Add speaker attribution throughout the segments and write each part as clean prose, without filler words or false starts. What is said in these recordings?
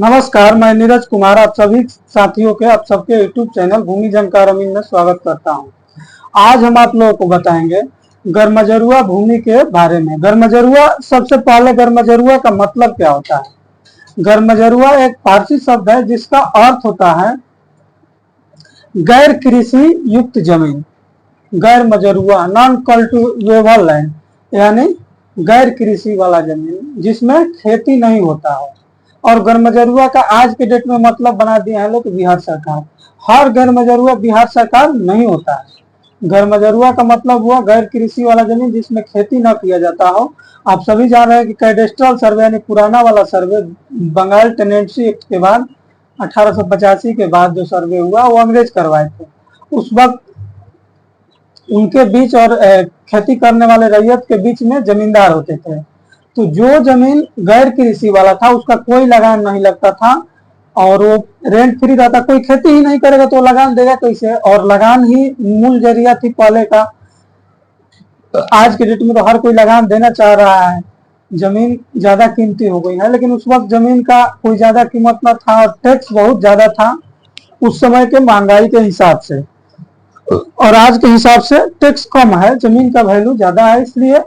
Speaker 1: नमस्कार, मैं नीरज कुमार आप सभी साथियों के आप सबके यूट्यूब चैनल भूमि जानकार अमीन में स्वागत करता हूं। आज हम आप लोगों को बताएंगे गर्मजरुआ भूमि के बारे में। गर्मजरुआ, सबसे पहले गर्मजरुआ का मतलब क्या होता है। गर्मजरुआ एक फारसी शब्द है जिसका अर्थ होता है गैर कृषि युक्त जमीन। गैर मजरुआ, नॉन कल्टिवेबल लैंड, यानी गैर कृषि वाला जमीन जिसमें खेती नहीं होता हो। और गर्मजरुआ का आज के डेट में मतलब बना दिया है लोग बिहार सरकार। हर गर्मजरुआ बिहार सरकार नहीं होता है। गर्मजरुआ का मतलब हुआ गैर कृषि वाला जमीन जिसमें खेती न किया जाता हो। आप सभी जान रहे हैं कि कैडेस्ट्रल सर्वे यानी पुराना वाला सर्वे बंगाल टेनेंसी एक्ट के बाद 1885 के बाद जो सर्वे हुआ वो अंग्रेज करवाए थे। उस वक्त उनके बीच और खेती करने वाले रैयत के बीच में जमींदार होते थे। तो जो जमीन गैर कृषि वाला था उसका कोई लगान नहीं लगता था और वो रेंट फ्री रहता। कोई खेती ही नहीं करेगा तो लगान देगा कैसे, और लगान ही मूल जरिया थी पहले का। आज के डेट में तो हर कोई लगान देना चाह रहा है। जमीन ज्यादा कीमती हो गई है, लेकिन उस वक्त जमीन का कोई ज्यादा कीमत न था और टैक्स बहुत ज्यादा था उस समय के महंगाई के हिसाब से। और आज के हिसाब से टैक्स कम है, जमीन का वैल्यू ज्यादा है, इसलिए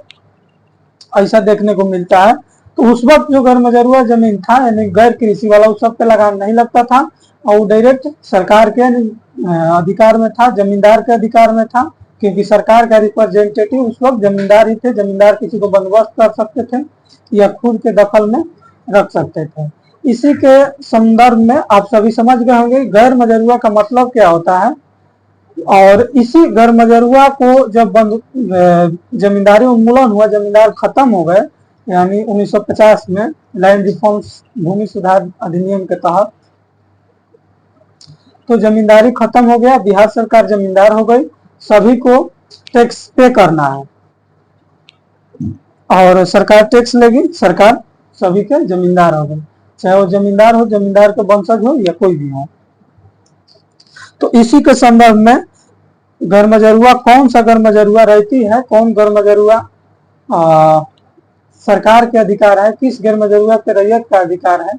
Speaker 1: ऐसा देखने को मिलता है। तो उस वक्त जो गर्मजरुआ जमीन था यानी गैर कृषि वाला, उस सब पे लगान नहीं लगता था और वो डायरेक्ट सरकार के अधिकार में था, जमींदार के अधिकार में था। क्योंकि सरकार का रिप्रेजेंटेटिव उस वक्त जमींदार ही थे। जमींदार किसी को बंदोबस्त कर सकते थे या खुद के दखल में रख सकते थे। इसी के संदर्भ में आप सभी समझ गए होंगे गैर मजरुआ का मतलब क्या होता है। और इसी गर्मजरुआ को जब जमींदारी उन्मूलन हुआ, जमींदार खत्म हो गए, यानी 1950 में लैंड रिफॉर्म्स भूमि सुधार अधिनियम के तहत, तो जमींदारी खत्म हो गया, बिहार सरकार जमींदार हो गई, सभी को टैक्स पे करना है और सरकार टैक्स लेगी, सरकार सभी के जमींदार हो गई। चाहे वो जमींदार हो, जमींदार के वंशज हो या कोई भी हो। तो इसी के संदर्भ में गर्मजरुआ, कौन सा गर्मजरुआ रहती है, कौन गर्मजरुआ सरकार के अधिकार है, किस गर्मजरुआ के रैयत का अधिकार है,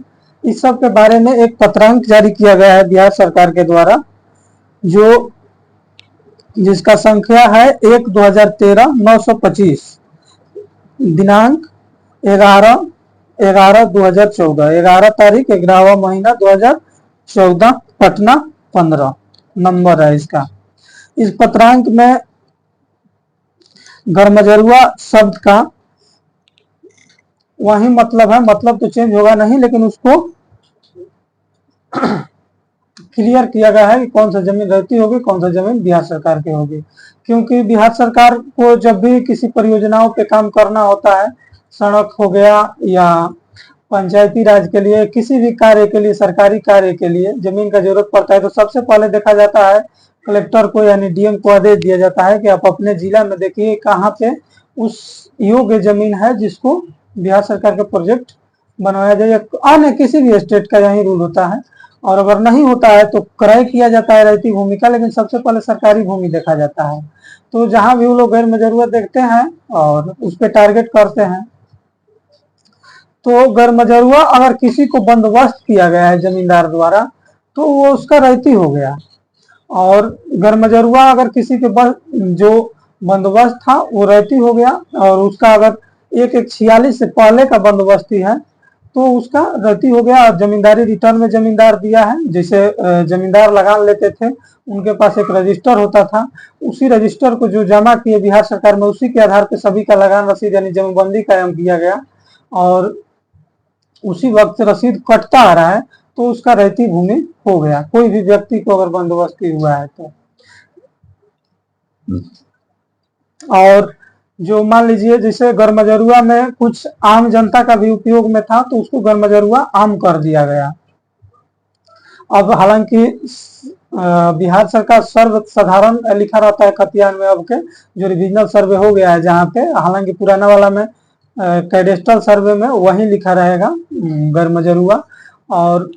Speaker 1: इस सब के बारे में एक पत्रांक जारी किया गया है बिहार सरकार के द्वारा, जो जिसका संख्या है 1/2013 925, दिनांक 11/11/2014, 11 तारीख 11वां महीना 2014, पटना 15 नंबर है इसका। इस पत्रांक में गर्मजरुआ शब्द का वही मतलब है, मतलब तो चेंज होगा नहीं, लेकिन उसको क्लियर किया गया है कि कौन सा जमीन रहती होगी, कौन सा जमीन बिहार सरकार की होगी। क्योंकि बिहार सरकार को जब भी किसी परियोजनाओं पे काम करना होता है, सड़क हो गया या पंचायती राज के लिए, किसी भी कार्य के लिए, सरकारी कार्य के लिए जमीन का जरूरत पड़ता है, तो सबसे पहले देखा जाता है कलेक्टर को यानी डीएम को आदेश दिया जाता है कि आप अपने जिला में देखिए कहाँ पे उस योग्य जमीन है जिसको बिहार सरकार का प्रोजेक्ट बनवाया जाए। अन्य किसी भी स्टेट का यही रूल होता है। और अगर नहीं होता है तो क्रय किया जाता है रहती भूमि का, लेकिन सबसे पहले सरकारी भूमि देखा जाता है। तो जहां भी वो लोग गैर मजरूत देखते हैं और उस पर टारगेट करते हैं। तो गैर मजरूआ अगर किसी को बंदोबस्त किया गया है जमींदार द्वारा तो वो उसका रहती हो गया। और गर्मजरुआ अगर किसी के जो बंदोबस्त था वो रहती हो गया और उसका अगर 1/46 से पहले का बंदोबस्ती है तो उसका रहती हो गया। और जमींदारी रिटर्न में जमींदार दिया है, जैसे जमींदार लगान लेते थे उनके पास एक रजिस्टर होता था, उसी रजिस्टर को जो जमा किए बिहार सरकार में उसी के आधार पर सभी का लगान रसीद यानी जमीबंदी कायम किया गया और उसी वक्त से रसीद कटता आ रहा है तो उसका रहती भूमि हो गया, कोई भी व्यक्ति को अगर बंदोबस्ती हुआ है तो। और जो मान लीजिए जैसे गर्मजरुआ में कुछ आम जनता का भी उपयोग में था तो उसको गर्मजरुआ आम कर दिया गया। अब हालांकि बिहार सरकार सर्व साधारण लिखा रहता है खतियान में, अब के जो रिविजनल सर्वे हो गया है जहाँ पे, हालांकि पुराना वाला में कैडेस्ट्रल सर्वे में वही लिखा रहेगा गर्मजरुआ। और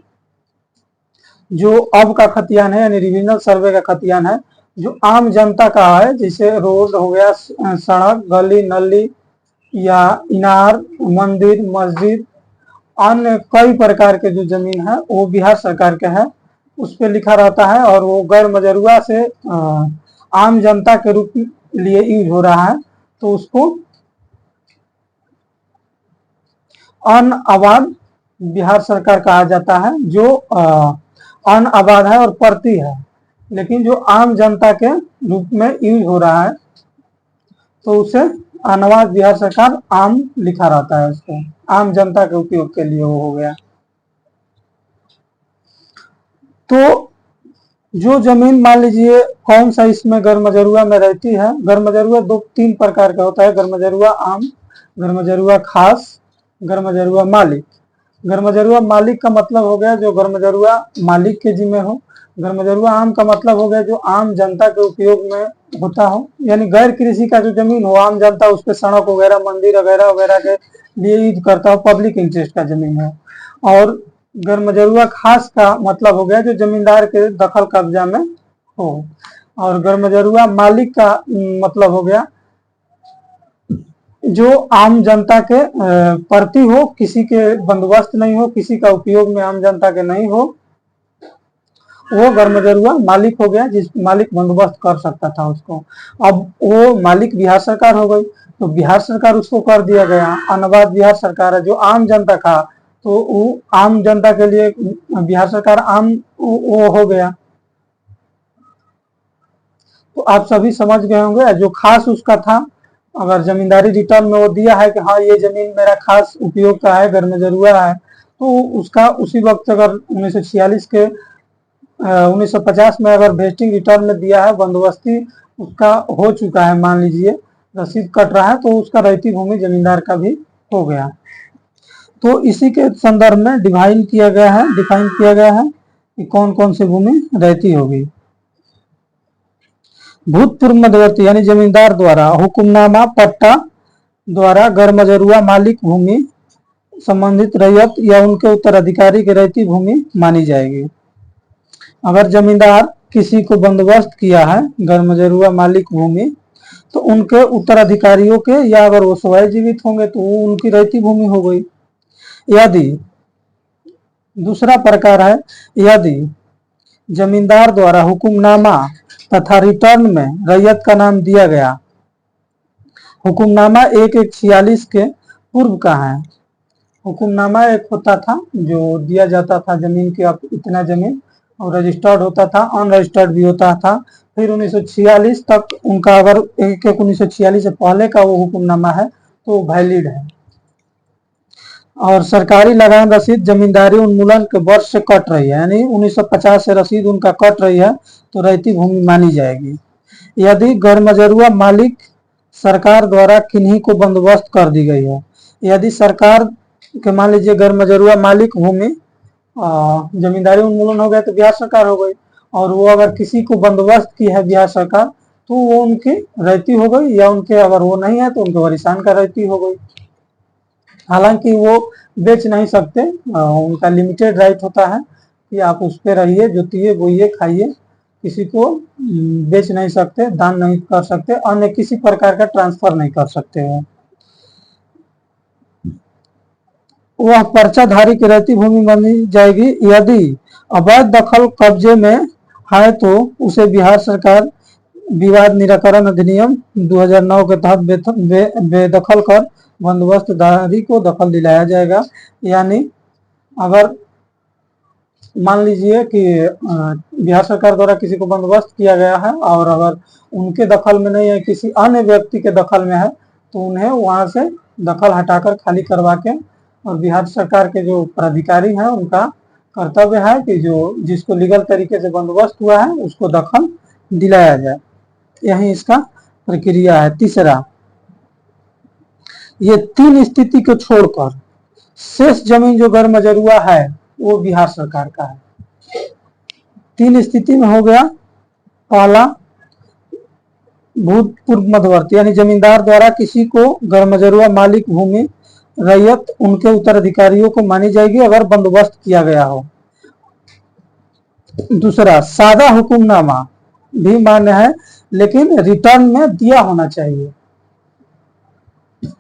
Speaker 1: जो अब का खतियान है यानी रिविजनल सर्वे का खतियान है जो आम जनता का है, जैसे रोड हो गया, सड़क, गली नली या इनार, मंदिर, मस्जिद अन्य कई प्रकार के जो जमीन है वो बिहार सरकार के है, उस पर लिखा रहता है, और वो गैर मजरूआ से आम जनता के रूप लिए यूज हो रहा है, तो उसको अनआबाद बिहार सरकार कहा जाता है। जो अनआबाद है और परती है, लेकिन जो आम जनता के रूप में यूज हो रहा है, तो उसे अनआबाद बिहार सरकार आम लिखा रहता है, उसको आम जनता के उपयोग के लिए वो हो गया। तो जो जमीन मान लीजिए कौन सा इसमें गैरमजरूआ में रहती है, गैरमजरूआ दो तीन प्रकार का होता है, गैरमजरूआ आम, गैरमजरूआ खास, गैरमजरूआ मालिक। गैरमजरूआ मालिक का मतलब हो गया जो गैरमजरूआ मालिक के जिम्मे हो। गैरमजरूआ आम का मतलब हो गया जो आम जनता के उपयोग में होता हो, यानी गैर कृषि का जो जमीन हो, आम जनता उस पर सड़क वगैरह, मंदिर वगैरह वगैरह के लिए यूज करता हो, पब्लिक इंटरेस्ट का जमीन है। और गैरमजरूआ खास का मतलब हो गया जो जमींदार के दखल कब्जा में हो। और गैरमजरूआ मालिक का मतलब हो गया जो आम जनता के प्रति हो, किसी के बंदोबस्त नहीं हो, किसी का उपयोग में आम जनता के नहीं हो, वो गैरमजरूआ मालिक हो गया, जिस मालिक बंदोबस्त कर सकता था उसको। अब वो मालिक बिहार सरकार हो गई, तो बिहार सरकार उसको कर दिया गया, अनवाद बिहार सरकार है। जो आम जनता का, तो वो आम जनता के लिए बिहार सरकार आम वो हो गया। तो आप सभी समझ गए होंगे। जो खास उसका था, अगर जमींदारी रिटर्न में वो दिया है कि हाँ ये जमीन मेरा खास उपयोग का है, गैरमजरूआ है, तो उसका उसी वक्त अगर 1946 के 1950 में अगर वेस्टिंग रिटर्न में दिया है, बंदोबस्ती उसका हो चुका है, मान लीजिए रसीद कट रहा है, तो उसका रहती भूमि जमींदार का भी हो गया। तो इसी के संदर्भ में डिफाइन किया गया है कि कौन कौन सी भूमि रहती होगी। भूतपूर्व मध्यवर्ती यानी जमींदार द्वारा हुक्मनामा पट्टा द्वारा गैरमजरूआ मालिक भूमि संबंधित रैयत या उनके उत्तराधिकारी की रहती भूमि मानी जाएगी। अगर जमींदार किसी को बंदोबस्त किया है गैरमजरूआ मालिक भूमि, तो उनके उत्तराधिकारियों के, या अगर वो स्वयं जीवित होंगे तो वो उनकी रहती भूमि हो गई। यदि दूसरा प्रकार है, यदि जमींदार द्वारा हुक्मनामा तथा रिटर्न में रैयत का नाम दिया गया। हुक्मनामा 1146 के पूर्व का है। हुक्मनामा एक होता था जो दिया जाता था जमीन की, अब इतना जमीन, और रजिस्टर्ड होता था, अनरजिस्टर्ड भी होता था। फिर 1946 तक उनका, अगर 1946 से पहले का वो हुक्मनामा है तो वैलिड है। और सरकारी लगान रसीद जमींदारी उन्मूलन के वर्ष से कट रही है, यानी 1950 से रसीद उनका कट रही है, तो रहती भूमि मानी जाएगी। यदि गैरमजरूआ मालिक सरकार द्वारा किन्हीं को बंदोबस्त कर दी गई है, यदि सरकार के मान लीजिए गैरमजरूआ मालिक भूमि जमींदारी उन्मूलन हो गया तो बिहार सरकार हो गई, और वो अगर किसी को बंदोबस्त की है बिहार सरकार, तो वो उनकी रहती हो गई, या उनके अगर वो नहीं है तो उनके वरिशान का रहती हो गई। हालांकि वो बेच नहीं सकते, उनका लिमिटेड राइट होता है कि आप उस पर रहिए, जोतिए, बोइए, खाइए, किसी को बेच नहीं सकते, दान नहीं कर सकते, अन्य किसी प्रकार का ट्रांसफर नहीं कर सकते हैं। वह पर्चाधारी की रहती भूमि मानी जाएगी। यदि अवैध दखल कब्जे में है तो उसे बिहार सरकार विवाद निराकरण अधिनियम 2009 के तहत बेदखल कर बंदोबस्तधारी को दखल दिलाया जाएगा। यानी अगर मान लीजिए कि बिहार सरकार द्वारा किसी को बंदोबस्त किया गया है, और अगर उनके दखल में नहीं है, किसी अन्य व्यक्ति के दखल में है, तो उन्हें वहां से दखल हटाकर खाली करवा के, और बिहार सरकार के जो प्राधिकारी हैं उनका कर्तव्य है कि जो जिसको लीगल तरीके से बंदोबस्त हुआ है उसको दखल दिलाया जाए। यही इसका प्रक्रिया है। तीसरा, ये तीन स्थिति को छोड़कर शेष जमीन जो गैरमजरूआ है वो बिहार सरकार का है। तीन स्थिति में हो गया, पहला भूतपूर्व मध्यवर्ती यानी जमींदार द्वारा किसी को गैरमजरूआ मालिक भूमि रैयत उनके उत्तराधिकारियों को मानी जाएगी अगर बंदोबस्त किया गया हो। दूसरा, सादा हुक्मनामा भी मान्य है, लेकिन रिटर्न में दिया होना चाहिए।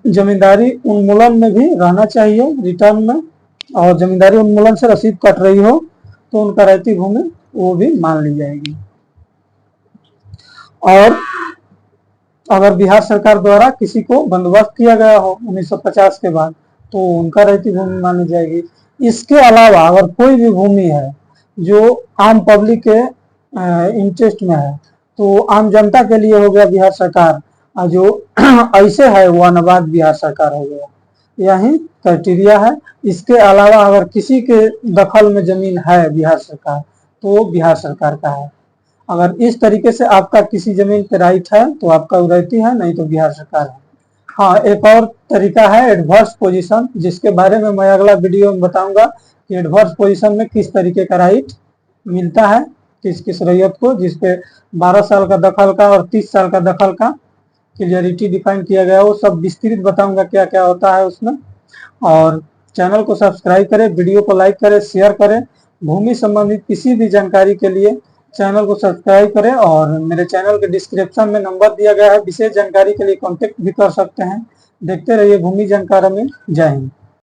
Speaker 1: जमींदारी उन्मूलन में भी रहना चाहिए रिटर्न में, और जमींदारी उन्मूलन से रसीद कट रही हो तो उनका रहती भूमि वो भी मान ली जाएगी। और अगर बिहार सरकार द्वारा किसी को बंदोबस्त किया गया हो 1950 के बाद तो उनका रहती भूमि मानी जाएगी। इसके अलावा अगर कोई भी भूमि है जो आम पब्लिक के इंटरेस्ट में है तो आम जनता के लिए हो गया बिहार सरकार, और जो ऐसे है वो अनाबाद बिहार सरकार हो गया। यही क्राइटेरिया है। इसके अलावा अगर किसी के दखल में जमीन है बिहार सरकार तो बिहार सरकार का है। अगर इस तरीके से आपका किसी जमीन पे राइट है तो आपका रहती है, नहीं तो बिहार सरकार है। हाँ, एक और तरीका है एडवर्स पोजीशन, जिसके बारे में मैं अगला वीडियो में बताऊंगा कि एडवर्स पोजीशन में किस तरीके का राइट मिलता है किस किस रैयत को, जिसपे 12 साल का दखल का और 30 साल का दखल का क्लियरिटी डिफाइन किया गया। वो सब विस्तृत बताऊंगा क्या क्या होता है उसमें। और चैनल को सब्सक्राइब करें, वीडियो को लाइक करें, शेयर करें। भूमि संबंधित किसी भी जानकारी के लिए चैनल को सब्सक्राइब करें, और मेरे चैनल के डिस्क्रिप्शन में नंबर दिया गया है, विशेष जानकारी के लिए कांटेक्ट भी कर सकते हैं। देखते रहिए भूमि जानकारी में। जय हिंद।